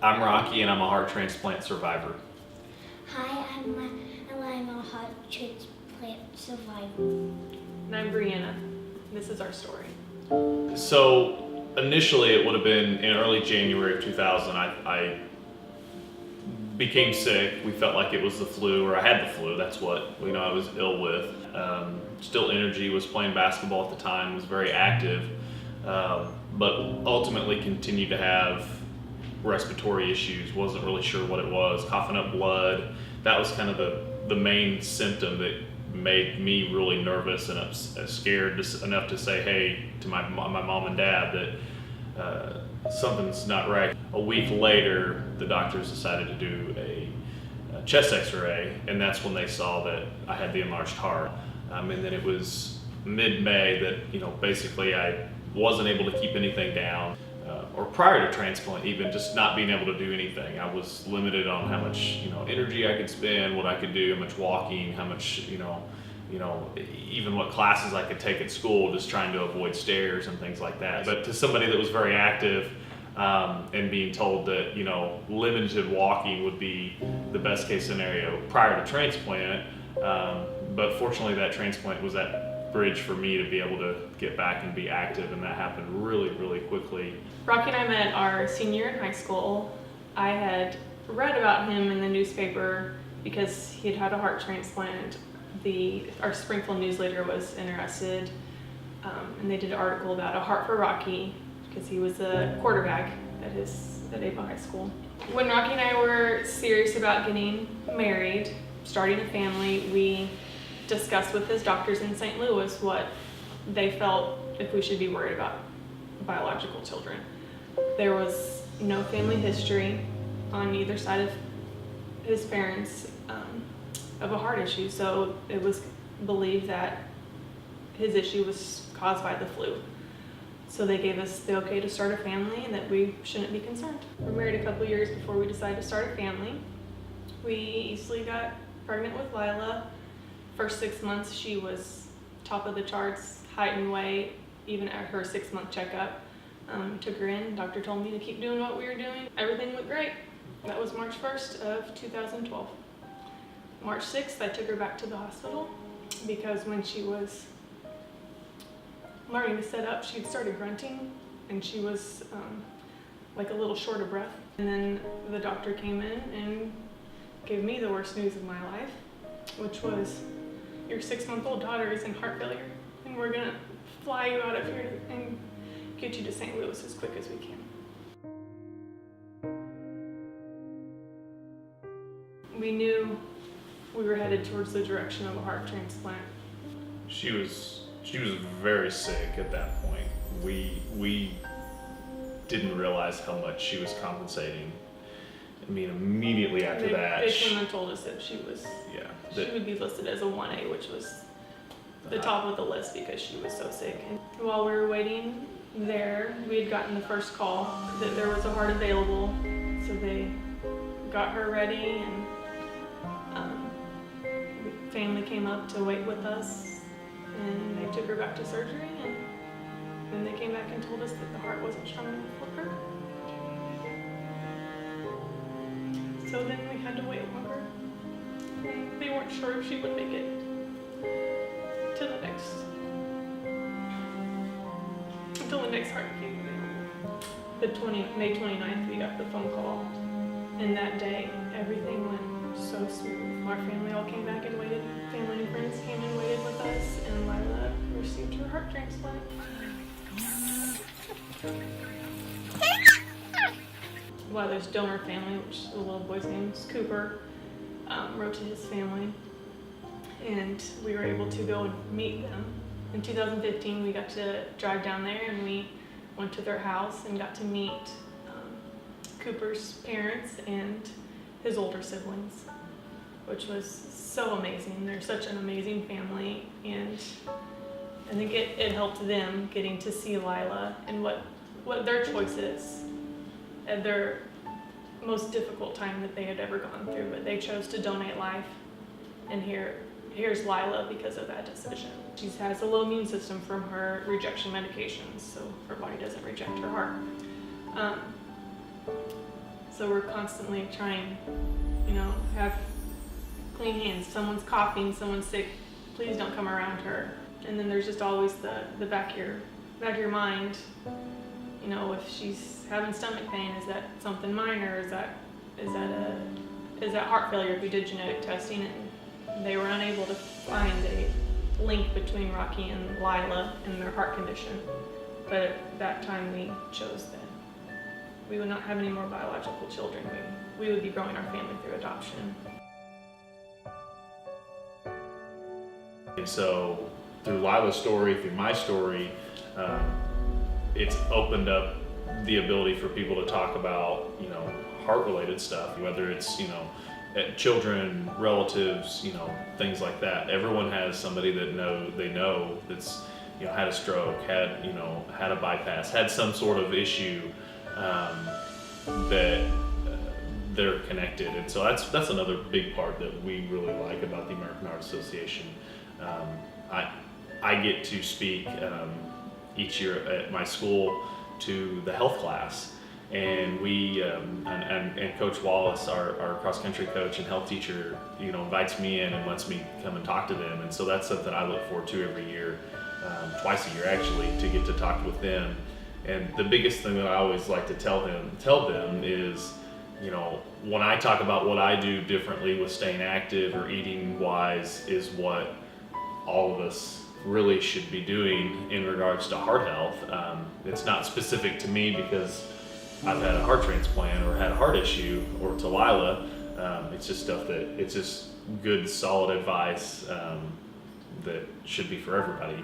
I'm Rocky and I'm a heart transplant survivor. Hi, I'm a heart transplant survivor. And I'm Brianna. This is our story. So initially it would have been in early January of 2000. I became sick. We felt like it was the flu, or I had the flu. That's what I was ill with. Still energy, was playing basketball at the time, was very active, but ultimately continued to have respiratory issues. Wasn't really sure what it was. Coughing up blood. That was kind of the main symptom that made me really nervous and scared enough to say, hey, to my mom and dad that something's not right. A week later, the doctors decided to do a chest x-ray, and that's when they saw that I had the enlarged heart. And then it was mid-May that, basically I wasn't able to keep anything down. Or prior to transplant, even just not being able to do anything. I was limited on how much, energy I could spend, what I could do, how much walking, how much, even what classes I could take at school, just trying to avoid stairs and things like that. But to somebody that was very active, and being told that, limited walking would be the best case scenario prior to transplant. But fortunately that transplant was that bridge for me to be able to get back and be active, and that happened really, really quickly. Rocky and I met our senior year in high school. I had read about him in the newspaper because he had had a heart transplant. Our Springfield newsletter was interested, and they did an article about a heart for Rocky because he was a quarterback at Ava High School. When Rocky and I were serious about getting married, starting a family, we discussed with his doctors in St. Louis what they felt if we should be worried about biological children. There was no family history on either side of his parents of a heart issue, so it was believed that his issue was caused by the flu. So they gave us the okay to start a family and that we shouldn't be concerned. We were married a couple years before we decided to start a family. We easily got pregnant with Lyla. First 6 months she was top of the charts, height and weight, even at her 6-month checkup. Took her in, doctor told me to keep doing what we were doing. Everything looked great. That was March 1st of 2012. March 6th, I took her back to the hospital because when she was learning to sit up, she'd started grunting and she was like a little short of breath. And then the doctor came in and gave me the worst news of my life, which was, your 6-month-old daughter is in heart failure and we're gonna fly you out of here and get you to St. Louis as quick as we can. We knew we were headed towards the direction of a heart transplant. She was very sick at that point. We didn't realize how much she was compensating. I mean, immediately after that, they came and told us that she would be listed as a 1A, which was the top of the list because she was so sick. And while we were waiting there, we had gotten the first call that there was a heart available, so they got her ready, and family came up to wait with us, and they took her back to surgery, and then they came back and told us that the heart wasn't strong enough for her. So then we had to wait longer. And they weren't sure if she would make it to the next, until the next heart came available. May 29th, we got the phone call, and that day everything went so smooth. Our family all came back and waited. Family and friends came and waited with us, and Lyla received her heart transplant. Lyla's donor family, which the little boy's name is Cooper, wrote to his family, and we were able to go and meet them. In 2015, we got to drive down there, and we went to their house and got to meet Cooper's parents and his older siblings, which was so amazing. They're such an amazing family, and I think it helped them getting to see Lyla and what their choice is at their most difficult time that they had ever gone through, but they chose to donate life, and here's Lyla because of that decision. She has a low immune system from her rejection medications, so her body doesn't reject her heart. So we're constantly trying, have clean hands. Someone's coughing, someone's sick, please don't come around her. And then there's just always the back of your mind, if she's having stomach pain, is that something minor? Is that heart failure? If we did genetic testing and they were unable to find a link between Rocky and Lyla and their heart condition. But at that time we chose that we would not have any more biological children. We would be growing our family through adoption. And so through Lila's story, through my story, it's opened up the ability for people to talk about, heart-related stuff, whether it's, children, relatives, things like that. Everyone has somebody that they know that's, had a stroke, had a bypass, had some sort of issue that they're connected. And so that's another big part that we really like about the American Heart Association. I get to speak each year at my school to the health class, and we and Coach Wallace, our cross country coach and health teacher, invites me in and lets me come and talk to them. And so that's something I look forward to every year, twice a year actually, to get to talk with them. And the biggest thing that I always like to tell them is, when I talk about what I do differently with staying active or eating wise, is what all of us really should be doing in regards to heart health. It's not specific to me because I've had a heart transplant or had a heart issue, or to Lyla. It's just stuff it's just good, solid advice that should be for everybody.